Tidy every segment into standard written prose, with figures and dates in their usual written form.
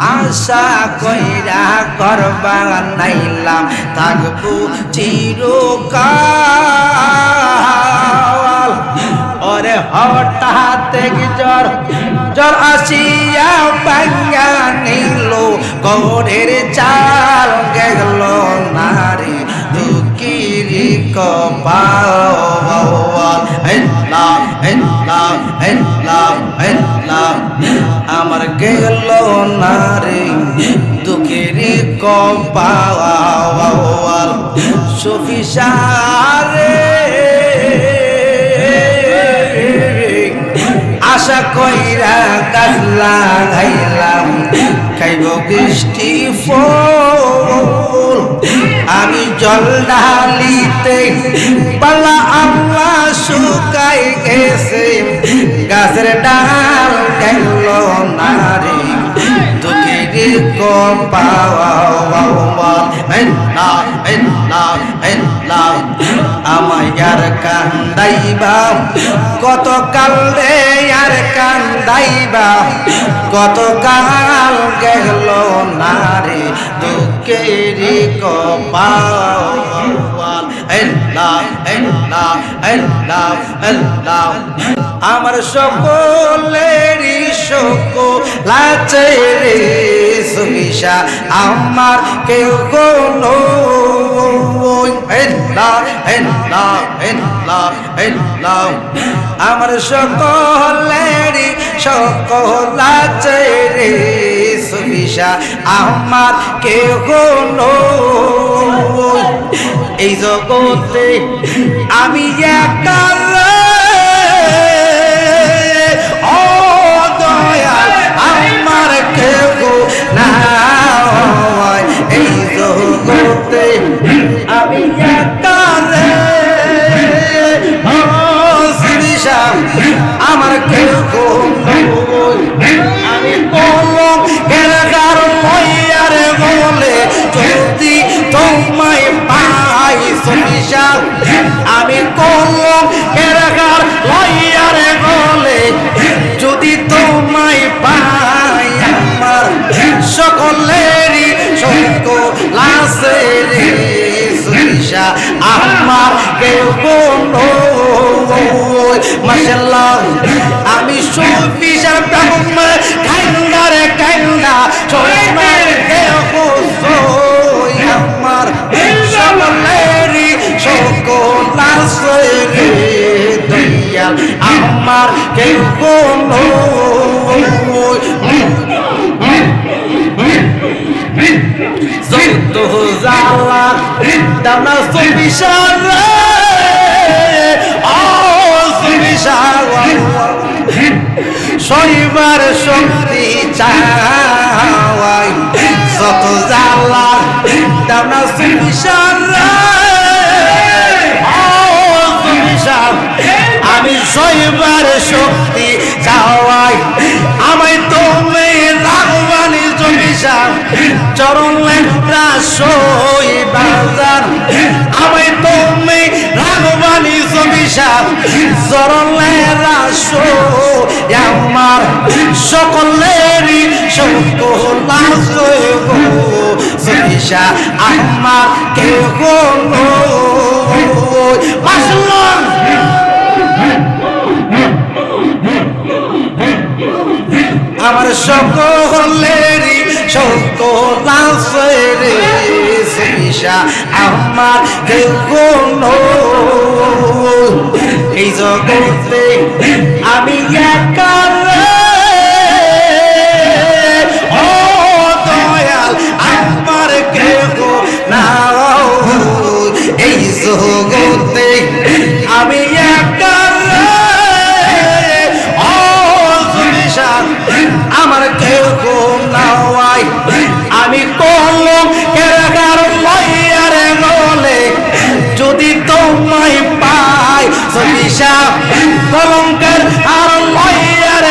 আশা কইরা ঘর বানাইলাম থাকবো চিরকাল ওরে হঠাৎ জ্বর জ্বর আসিয়া ভাঙা নিল ঘরের চাল গেল নারী দুঃখীর কপাল আমার গেল নারী দুঃখীর কপাল সুফিসারে আশা কইরা গাছ লাগাইলাম খাইব বৃষ্টি ফুল আমি জল ঢালিতে পালা আল্লাহ শুকাই গেছে গাছের ডাল গেল নারী দুঃখীর কপাল আমায়ার কান্দাইবা কত কাল রে আর কান্দাইবা কত কাল গেল নারী দুঃখের কপাল আমার সকলেরই সকল আছে রে সুবিশা আমার কেউ কোনো আমার সকলেরই সকল আছে রে সুবিশা আমার কেউ কোনো এই জগতে আমি একা ও দয়াল আমার কেউ না এই জগতে আমি একা আমার কেউ আমি কলম এলাকার মইয়ার বলে যদি তোমায় পাই সবিশা আমি কলম এলাকার লইয়ার বলে যদি তোমায় পাই আমার সকলেরই সকল আছে রে সবিশা আমার কেউ কোনো মাশাআল্লাহ আমি সুফিসার ব্রহ্ম কান্দারে কান্দা সোনার দেহ সই আমার সকলেরই সকল আছে রে দয়াল আমার কেউ কোনো যত জ্বালা দানা সুফিসার শৈবার শক্তি চাওয়াই যত জ্বালা দানা সুবিশাল আমি শৈবার শক্তি চাওয়াই আমায় তুমি রাগবানি জমিশাল চরণ সই বাজার আমায় তুমি রাগবানি জমিশাল চরণেরা আমার সকলেরই সকল আছে গো সবিশা আমার কেউ কোনো মাসলাম আমার সকলেরই সকল আছে রে সবিশা আমার কেউ কোনো এই জগতে আমি একা ও দয়াল আমার কেউ না এই জগতে আমি একা ও সুবিশা আমার কেউ নাই আমি কলম কেরাকার লইয়ারে গলে যদি তোমায় পাই সবিশা কলঙ্কের আর লইয়ারে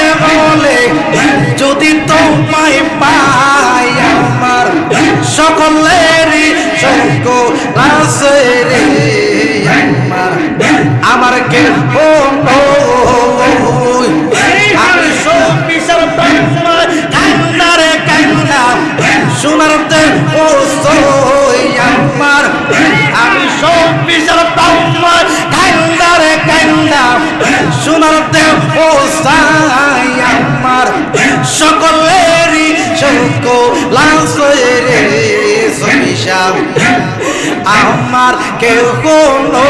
আমার কেউ কোনো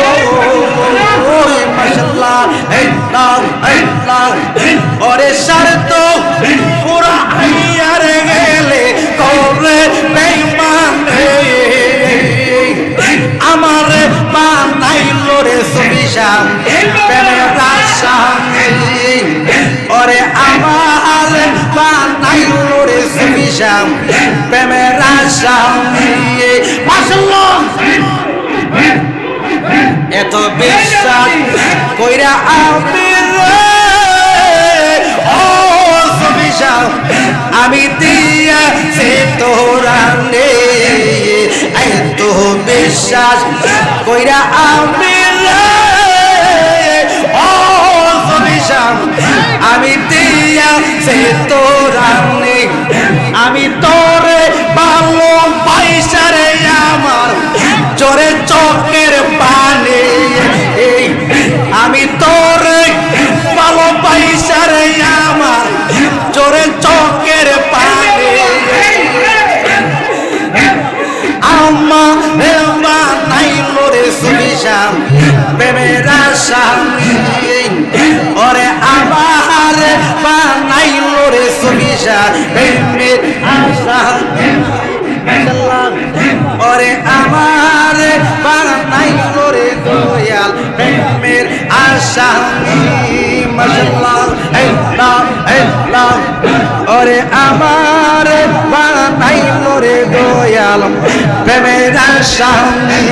মাশাআল্লাহ আল্লাহ ওরে শর্ত পুরা আর গেলে করে বেঈমান আমার বানাইলো রে সুবিশাম প্রেমের আসামি ওরে আমার বানাইলো রে সুবিশাম প্রেমের আসামি মাশাআল্লাহ এত বিশ্বাস কইরা আমি ও সুবিশাম আমি দিয়া সে তোরা নে এত বিশ্বাস কইরা আমি ও সুবিশাম আমি দিয়া সে তোরা নে আমি তোরে ভালো পয়সারে আমার জোরে চোখের পানি আমি তোরে ভালো পয়সারে আমার জোরে চোখের পানি আমার বানাইলো রে সুবিশাম প্রেমের আসামি ওরে আমার বানাইলো রে সুবিশাম প্রেমের আসামি ওরে আমার বানাইলো রে দয়াল প্রেমের আসামি মাশাআল্লাহ আল্লাহ ওরে আমার বানাইলো রে দয়াল প্রেমের আসামি